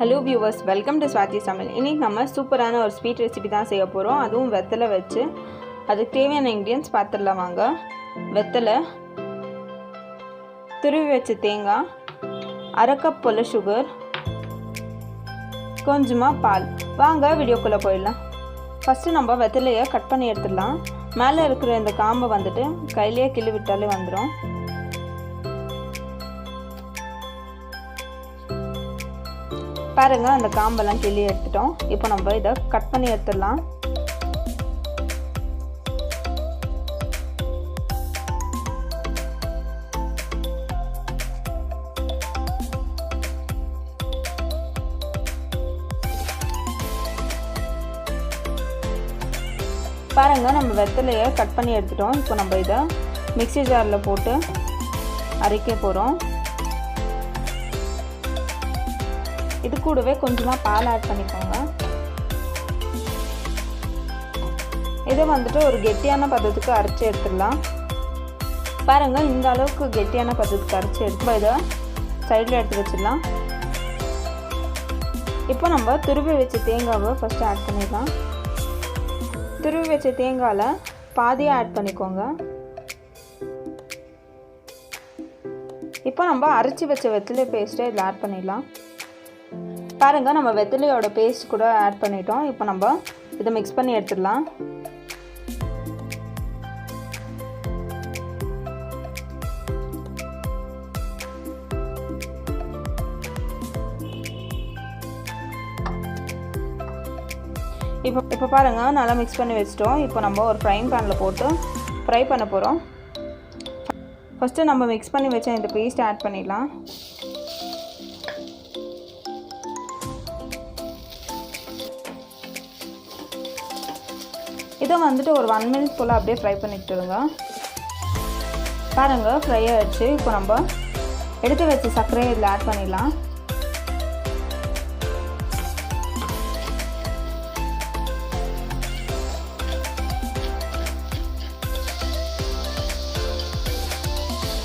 Hello viewers, welcome to Swathi samayal. இன்னைக்கு நம்ம சூப்பரான ஒரு ஸ்வீட் ரெசிபி தான் செய்ய போறோம். அதுவும் வெத்தலை வச்சு. அதுக்கு தேவையான இன்கிரிடியன்ட்ஸ் பார்த்துடலாம் வாங்க. வெத்தலை, துருவி வச்ச தேங்காய், அரை கப் போல சுகர், கொஞ்சமா பால். வாங்க வீடியோக்குள்ள போயிடலாம். ஃபர்ஸ்ட் நம்ம வெத்தலையை கட் பண்ணி எடுத்துடலாம். மேலே இருக்கிற இந்த காம்பை வந்துட்டு கையிலேயே கிள்ளி விட்டாலே வந்துடும். பாருங்க, அந்த காம்பெல்லாம் கிள்ளி எடுத்துட்டோம். இப்போ நம்ம இதை கட் பண்ணி எடுத்துடலாம். பாருங்க, நம்ம வெத்தலையை கட் பண்ணி எடுத்துட்டோம். இப்போ நம்ம இதை மிக்ஸி ஜாரில் போட்டு அரைக்க போகிறோம். இது கூடவே கொஞ்சமாக பால் ஆட் பண்ணிக்கோங்க. இதை வந்துட்டு ஒரு கெட்டியான பதத்துக்கு அரைச்சி எடுத்துடலாம். பாருங்கள், இந்த அளவுக்கு கெட்டியான பதத்துக்கு அரைச்சி எடுத்து இதை சைடில் எடுத்து வச்சிடலாம். இப்போ நம்ம துருவி வச்ச தேங்காவை ஃபஸ்ட்டு ஆட் பண்ணிடலாம். துருவி வச்ச தேங்காயில் பாதியாக ஆட் பண்ணிக்கோங்க. இப்போ நம்ம அரைச்சி வச்ச வெத்தலை பேஸ்ட்டை இதில் ஆட் பண்ணிடலாம். பாருங்கள், நம்ம வெத்தலையோட பேஸ்ட் கூட ஆட் பண்ணிட்டோம். இப்போ நம்ம இதை மிக்ஸ் பண்ணி எடுத்துடலாம். இப்போ பாருங்கள், நல்லா மிக்ஸ் பண்ணி வச்சிட்டோம். இப்போ நம்ம ஒரு ஃப்ரைங் பேனில் போட்டு ஃப்ரை பண்ண போகிறோம். ஃபஸ்ட்டு நம்ம மிக்ஸ் பண்ணி வச்ச இந்த பேஸ்ட் ஆட் பண்ணிடலாம். இதை வந்துட்டு ஒரு 1 மினிட் போல் அப்படியே ஃப்ரை பண்ணிட்டுருங்க. பாருங்கள், ஃப்ரை ஆகிடுச்சு. இப்போ நம்ம எடுத்து வச்ச சர்க்கரையை இதில் ஆட் பண்ணிடலாம்.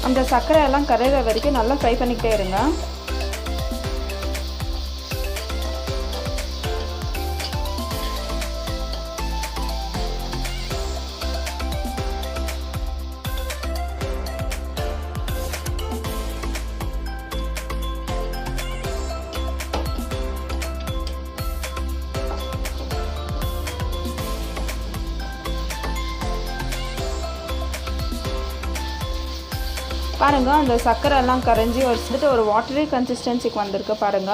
அந்த சர்க்கரையெல்லாம் கரையிற வரைக்கும் நல்லா ஃப்ரை பண்ணிக்கிட்டே இருங்க. பாருங்க, அந்த சர்க்கரை எல்லாம் கரைஞ்சி ஒரு வாட்டரி கன்சிஸ்டன்சிக்கு வந்திருக்கு. பாருங்க,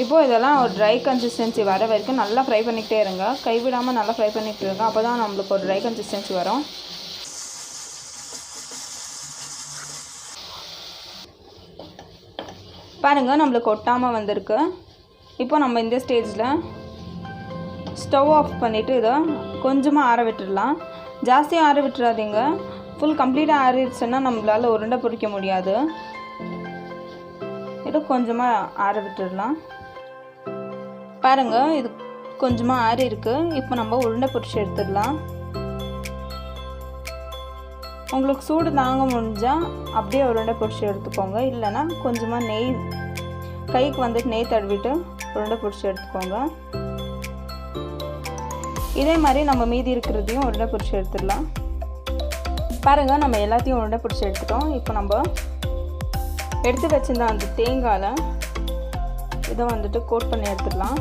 இப்போது இதெல்லாம் ஒரு ட்ரை கன்சிஸ்டன்சி வர வரைக்கும் நல்லா ஃப்ரை பண்ணிக்கிட்டே இருங்க. கைவிடாமல் நல்லா ஃப்ரை பண்ணிக்கிட்டே இருங்க. அப்போ தான் நம்மளுக்கு ஒரு ட்ரை கன்சிஸ்டன்சி வரும். பாருங்கள், நம்மளுக்கு ஒட்டாமல் வந்திருக்கு. இப்போ நம்ம இந்த ஸ்டேஜில் ஸ்டவ் ஆஃப் பண்ணிவிட்டு இதை கொஞ்சமாக ஆற விட்டுடலாம். ஜாஸ்தியாக ஆற விட்டுறாதீங்க. ஃபுல் கம்ப்ளீட்டாக ஆறிடுச்சுன்னா நம்மளால் உருண்டை பிடிக்க முடியாது. இது கொஞ்சமாக ஆற விட்டுடலாம். பாருங்கள், இது கொஞ்சமாக ஆறி இருக்குது. இப்போ நம்ம உருண்டை பிடிச்சி எடுத்துடலாம். உங்களுக்கு சூடு தாங்க முடிஞ்சால் அப்படியே உருண்டை பிடிச்சி எடுத்துக்கோங்க. இல்லைன்னா கொஞ்சமாக நெய் கைக்கு வந்துட்டு நெய் தடவிட்டு உருண்டை பிடிச்சி எடுத்துக்கோங்க. இதே மாதிரி நம்ம மீதி இருக்கிறதையும் உருண்டை பிடிச்சி எடுத்துடலாம். பாருங்கள், நம்ம எல்லாத்தையும் உருண்டை பிடிச்சி எடுத்துட்டோம். இப்போ நம்ம எடுத்து வச்சிருந்த அந்த தேங்காயில் இதை வந்துட்டு கோட் பண்ணி எடுத்துடலாம்.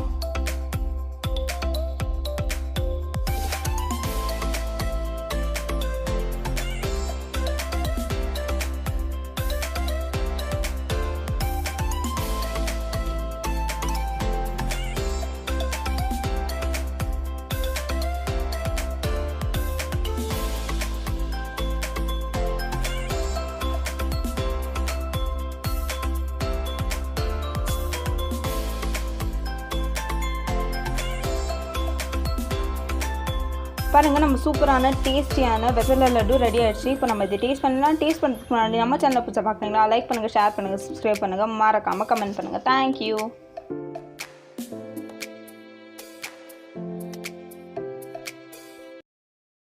பாருங்கள், நம்ம சூப்பரான டேஸ்டியான வெத்தலை லட்டு ரெடி ஆகிடுச்சு. இப்போ நம்ம இதை டேஸ்ட் பண்ணலாம். டேஸ்ட் பண்ணுறதுக்கு முன்னாடி நம்ம சேனலை பிடிச்சா பார்க்குறீங்களா? லைக் பண்ணுங்கள், ஷேர் பண்ணுங்கள், சப்ஸ்கிரைப் பண்ணுங்கள், மறக்காமல் கமெண்ட் பண்ணுங்கள். தேங்க்யூ.